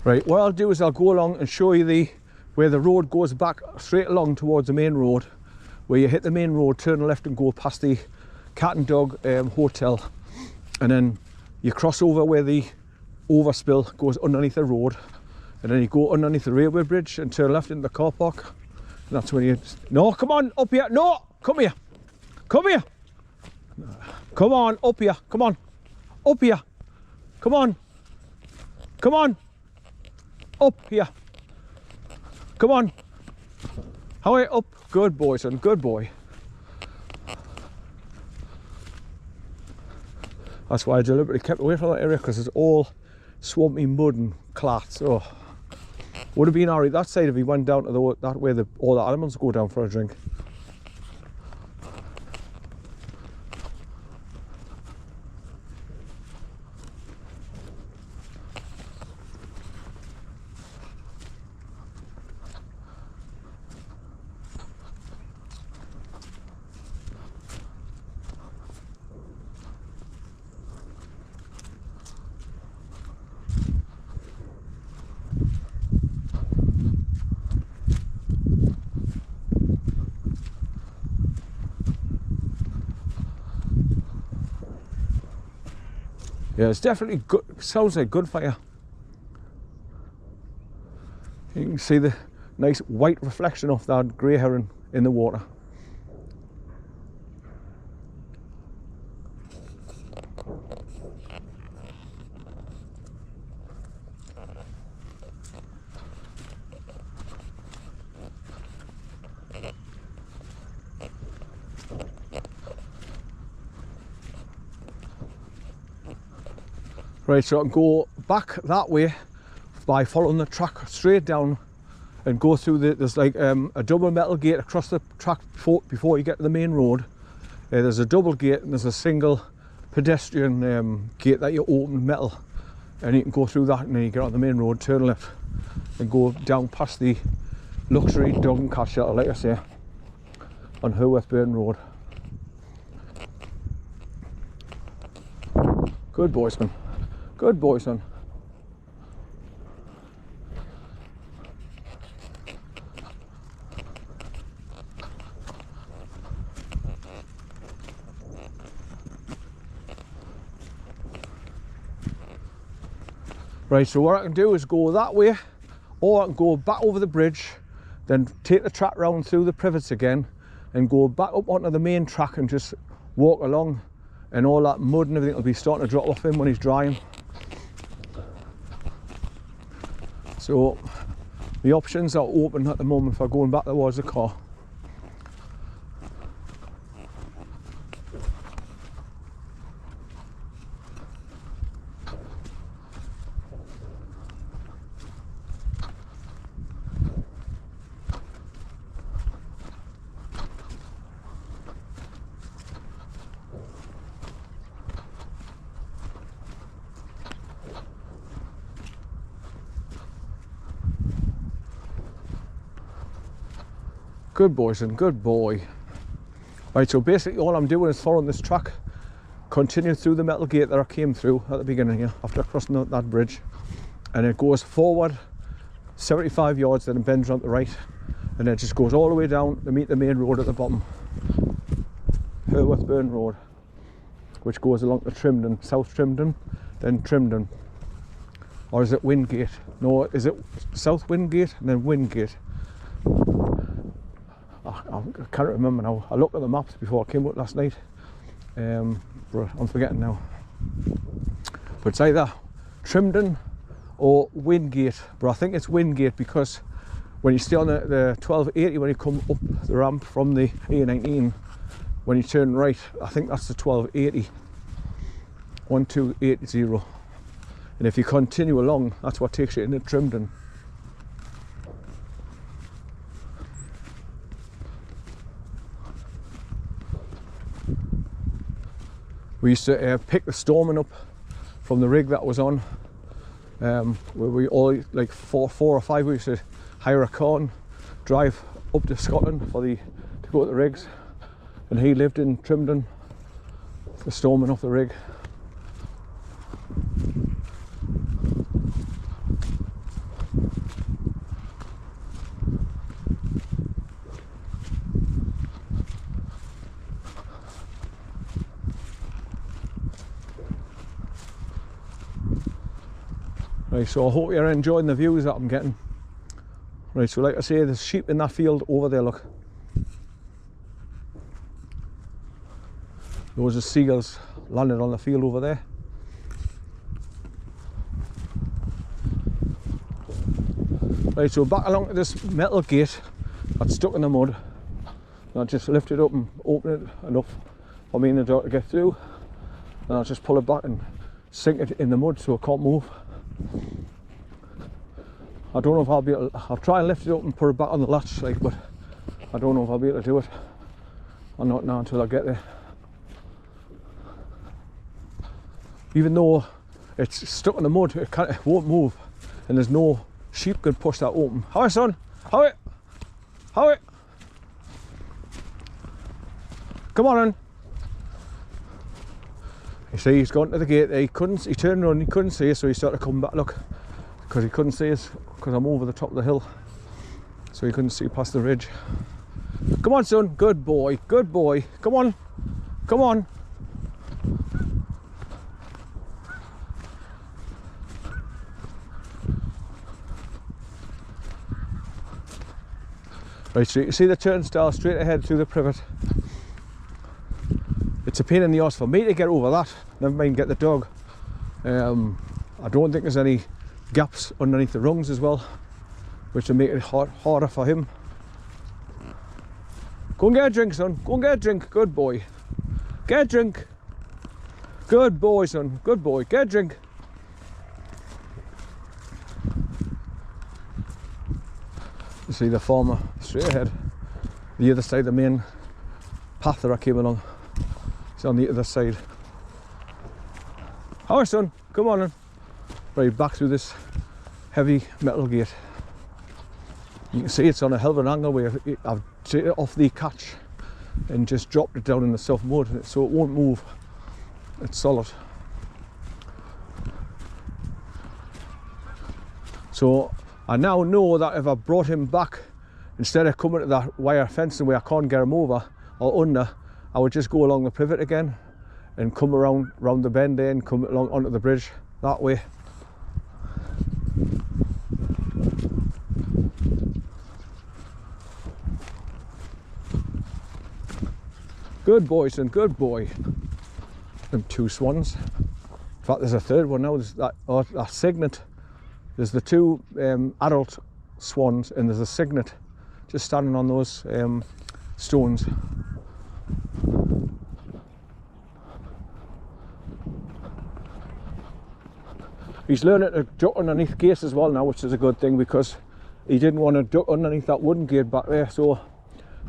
Right, what I'll do is I'll go along and show you where the road goes back straight along towards the main road. Where you hit the main road, turn left and go past the Cat and Dog hotel, and then you cross over where the overspill goes underneath the road, and then you go underneath the railway bridge and turn left into the car park. And that's when you... No, come on, up here. No, come here. Come here. Come on, up here. Come on. Up here. Come on. Come on. Up here. Come on. How are you up? Good boy, son. Good boy. That's why I deliberately kept away from that area, because it's all swampy mud and clats. Oh, would have been alright that side if he went down to that way all the animals go down for a drink. Yeah, it's definitely good. Sounds like good fire. You can see the nice white reflection of that grey heron in the water. Right, so I can go back that way by following the track straight down and go through there's like a double metal gate across the track before you get to the main road. There's a double gate and there's a single pedestrian gate that you open metal, and you can go through that, and then you get on the main road, turn left and go down past the luxury dog and cat shelter, like I say, on HURWORTH BURN Road. Good boy, son. Good boy, son. Right, so what I can do is go that way, or I can go back over the bridge, then take the track round through the privets again and go back up onto the main track and just walk along, and all that mud and everything will be starting to drop off him when he's drying. So the options are open at the moment for going back towards the car. Good boy, son, good boy. Right, so basically all I'm doing is following this track, continue through the metal gate that I came through at the beginning here, after crossing that bridge, and it goes forward 75 yards, then it bends around the right, and then it just goes all the way down to meet the main road at the bottom, HURWORTH BURN Road, which goes along to Trimden, South Trimden, then Trimden. Or is it Wingate? No, is it South Wingate and then Wingate? I can't remember now. I looked at the maps before I came up last night, but I'm forgetting now. But it's either Trimden or Wingate, but I think it's Wingate because when you stay on the 1280, when you come up the ramp from the A19, when you turn right, I think that's the 1280, 1280. And if you continue along, that's what takes you into Trimden. We used to pick the Storming up from the rig that was on, where we all, like four or five, we used to hire a car and drive up to Scotland to go to the rigs, and he lived in Trimden, the Storming off the rig. Right, so I hope you're enjoying the views that I'm getting. Right, so like I say, there's sheep in that field over there, look. Those are seagulls landed on the field over there. Right, so back along to this metal gate that's stuck in the mud. I'll just lift it up and open it enough for me and the dog to get through. And I'll just pull it back and sink it in the mud so it can't move. I don't know if I'll be able to, I'll try and lift it up and put it back on the latch, like, but I don't know if I'll be able to do it or not now until I get there. Even though it's stuck in the mud, it won't move, and there's no sheep can push that open. How son? How it? How it? Come on in. You see, he's gone to the gate. He turned around, he couldn't see us, so he started to come back, look, because he couldn't see us, because I'm over the top of the hill, so he couldn't see past the ridge. Come on, son, good boy, good boy. Come on, come on. Right, so you can see the turnstile straight ahead through the privet. It's a pain in the arse for me to get over that, never mind get the dog. I don't think there's any gaps underneath the rungs as well, which will make it harder for him. Go and get a drink, son, go and get a drink, good boy. Get a drink. Good boy, son, good boy, get a drink. You see the farmer straight ahead, the other side, the main path that I came along. It's on the other side. Our son, come on in. Right, back through this heavy metal gate. You can see it's on a hell of an angle where I've taken it off the catch and just dropped it down in the soft mud so it won't move. It's solid. So I now know that if I brought him back, instead of coming to that wire fencing where I can't get him over or under, I would just go along the privet again and come around the bend there and come along onto the bridge that way. Good boy, son, good boy. Them two swans. In fact, there's a third one now. There's that cygnet. There's the two adult swans, and there's a cygnet just standing on those stones. He's learning to duck underneath gates as well now, which is a good thing, because he didn't want to duck underneath that wooden gate back there. So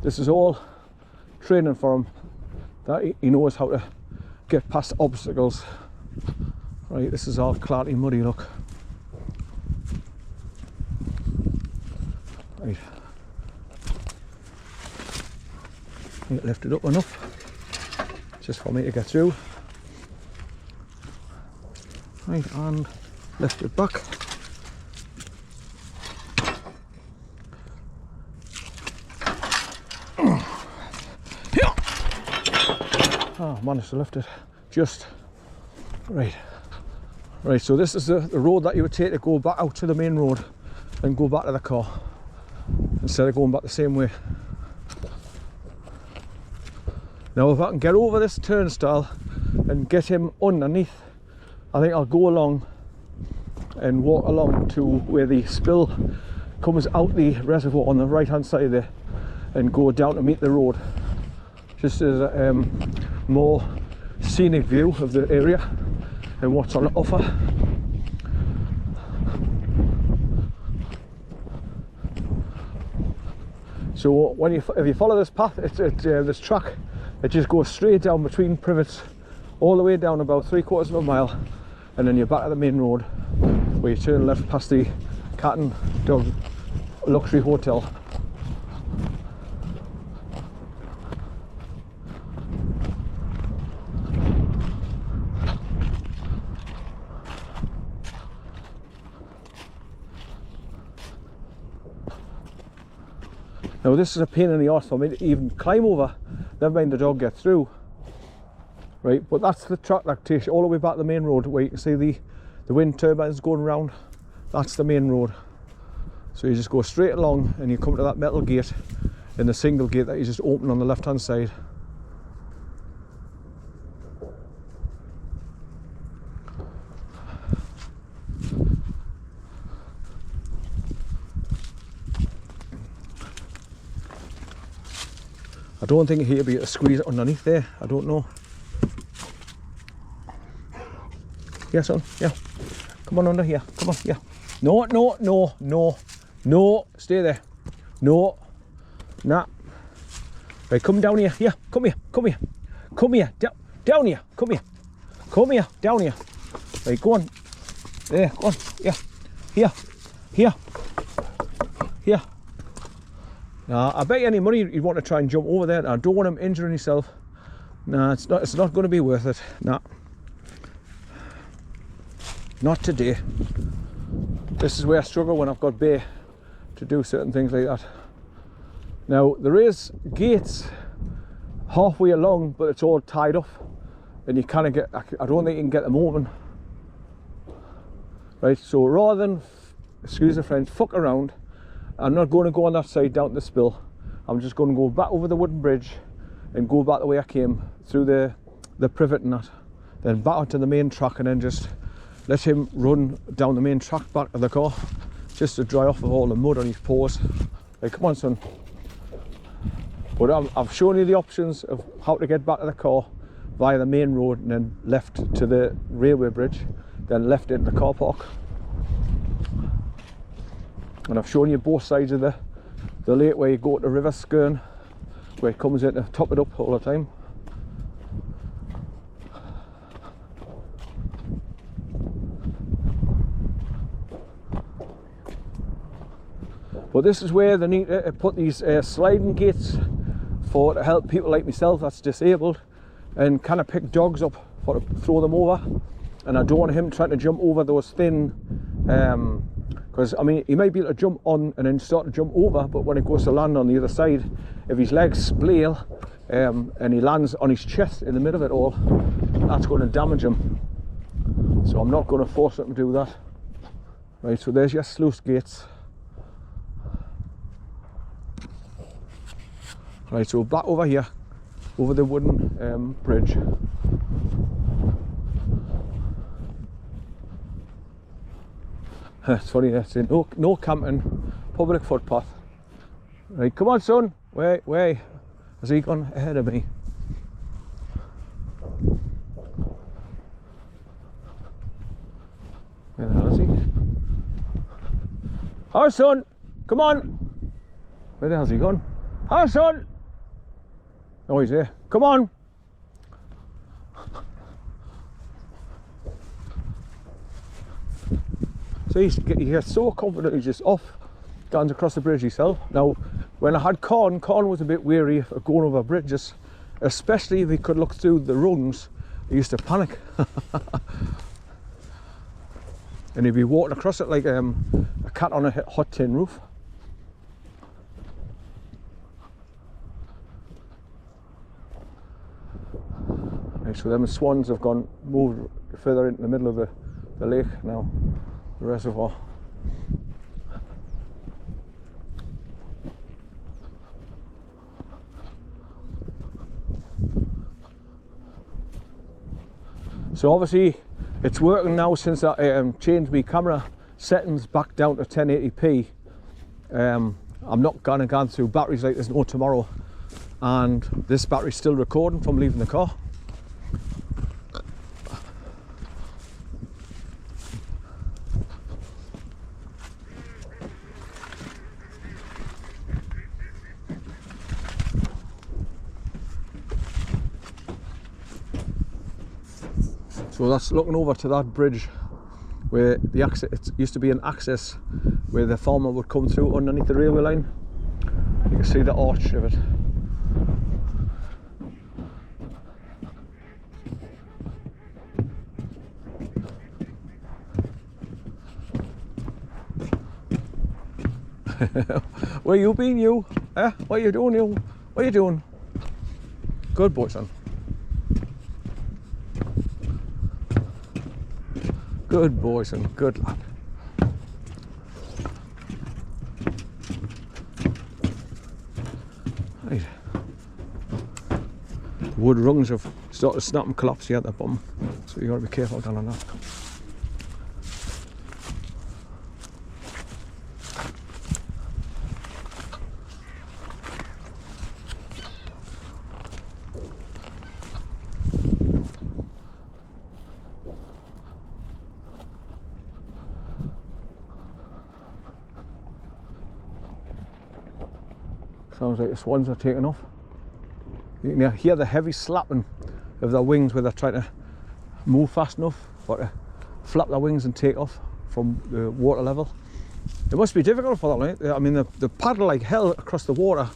this is all training for him, that he knows how to get past obstacles. Right, this is all clatty muddy, look. Right, lift it up enough just for me to get through. Right, and lift it back. Oh, managed to lift it just right. Right, so this is the road that you would take to go back out to the main road and go back to the car, instead of going back the same way. Now if I can get over this turnstile and get him underneath, I think I'll go along and walk along to where the spill comes out the reservoir on the right hand side there and go down to meet the road, just as a more scenic view of the area and what's on offer. So if you follow this path, this track, it just goes straight down between privets all the way down about 3/4 of a mile, and then you're back at the main road where you turn left past the Cat and Dog Luxury Hotel. Now this is a pain in the arse for me to even climb over, never mind the dog get through. Right, but that's the track that takes you all the way back to the main road where you can see the wind turbines going around. That's the main road. So you just go straight along and you come to that metal gate, in the single gate that you just open on the left hand side. I don't think he'll be able to squeeze it underneath there. I don't know. Yeah, son. Yeah. Come on under here. Come on. Yeah. No, no, no, no, no. Stay there. No. Nah. Right, come down here. Yeah. Come here. Come here. Come here. Down here. Come here. Come here. Down here. Right, go on. There. Go on. Yeah. Here. Here. Here. Nah, I bet you any money you'd want to try and jump over there. I don't want him injuring himself. Nah, it's not going to be worth it. Nah. Not today. This is where I struggle when I've got bay to do certain things like that. Now, there is gates halfway along, but it's all tied up. And you kind of get, I don't think you can get them open. Right, so rather than, excuse the French, fuck around, I'm not going to go on that side down to the spill. I'm just going to go back over the wooden bridge and go back the way I came, through the privet and that. Then back onto the main track and then just let him run down the main track back to the car, just to dry off of all the mud on his paws. Like, come on, son. But I've shown you the options of how to get back to the car via the main road and then left to the railway bridge, then left into the car park. And I've shown you both sides of the lake where you go to River Skern, where it comes in to top it up all the time. But this is where they need to put these sliding gates to help people like myself that's disabled and kind of pick dogs up for to throw them over. And I don't want him trying to jump over those thin, because I mean he might be able to jump on and then start to jump over, but when it goes to land on the other side, if his legs splail and he lands on his chest in the middle of it all, that's going to damage him. So I'm not going to force him to do that. Right, so there's your sluice gates. Right, so back over here, over the wooden bridge. It's funny, that's it. No camping, public footpath. Right, come on, son. Wait. Has he gone ahead of me? Where the hell is he? Oh, son, come on. Where the hell's he gone? Oh, son. Oh, he's there. Come on. So he gets so confident he's just off, stands across the bridge himself. Now, when I had Con was a bit wary of going over bridges, especially if he could look through the rungs. He used to panic. And he'd be walking across it like a cat on a hot tin roof. Right, so them swans have moved further into the middle of the lake now, the reservoir. So obviously it's working now since I changed my camera settings back down to 1080p. I'm not gonna go through batteries like there's no tomorrow, and this battery's still recording from leaving the car. So that's looking over to that bridge where the access, it used to be an access where the farmer would come through underneath the railway line. You can see the arch of it. Where you been, you? Eh? What are you doing, you? What are you doing? Good boy, son. Good boy, son. Good lad. wood rungs have started to snap and collapse here at the bottom, so you've got to be careful down on that. Sounds like the swans are taking off. You can hear the heavy slapping of their wings where they're trying to move fast enough or to flap their wings and take off from the water level. It must be difficult for them, right? I mean, they paddle like hell across the water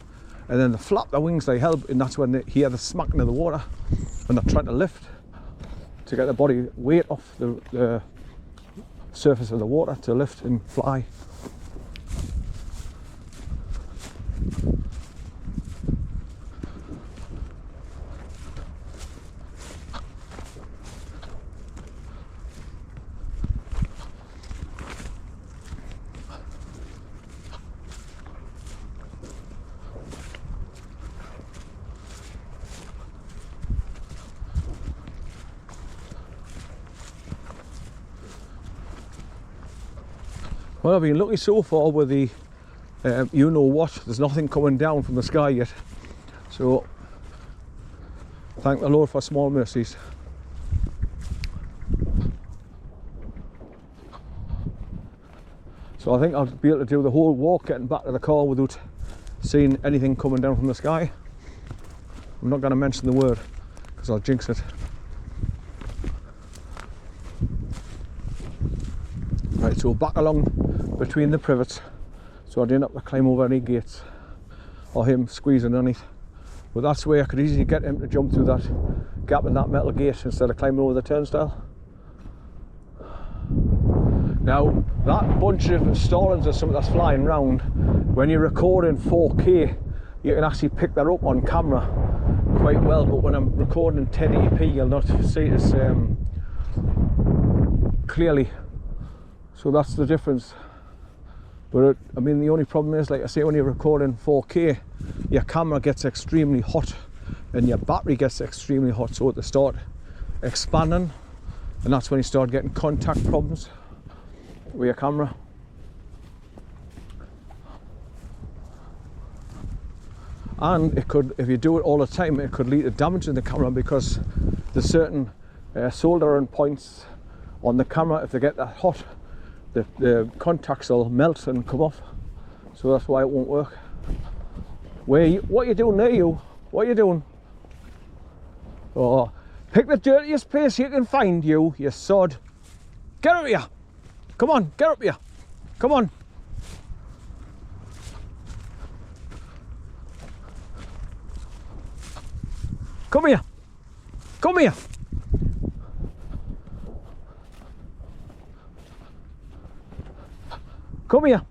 and then they flap their wings like hell, and that's when they hear the smacking of the water when they're trying to lift to get the body weight off the surface of the water to lift and fly. Well, I've been lucky so far with the you know what, there's nothing coming down from the sky yet, so thank the Lord for small mercies. So I think I'll be able to do the whole walk getting back to the car without seeing anything coming down from the sky. I'm not going to mention the word because I'll jinx it. Right, so back along between the privets, so I didn't have to climb over any gates or him squeezing underneath. But that's where I could easily get him to jump through that gap in that metal gate instead of climbing over the turnstile. Now, that bunch of starlings or something that's flying around, when you're recording 4K, you can actually pick that up on camera quite well, but when I'm recording in 1080p, you'll not see it as clearly. So that's the difference. But I mean, the only problem is, like I say, when you're recording 4K, your camera gets extremely hot and your battery gets extremely hot, so they start expanding, and that's when you start getting contact problems with your camera. And it could, if you do it all the time, it could lead to damage in the camera, because there's certain soldering points on the camera, if they get that hot, the contacts will melt and come off, so that's why it won't work. What are you doing there, you? What are you doing? Oh, pick the dirtiest place you can find, you sod. Get up here! Come on, get up here! Come on! Come here! Come here! Come here!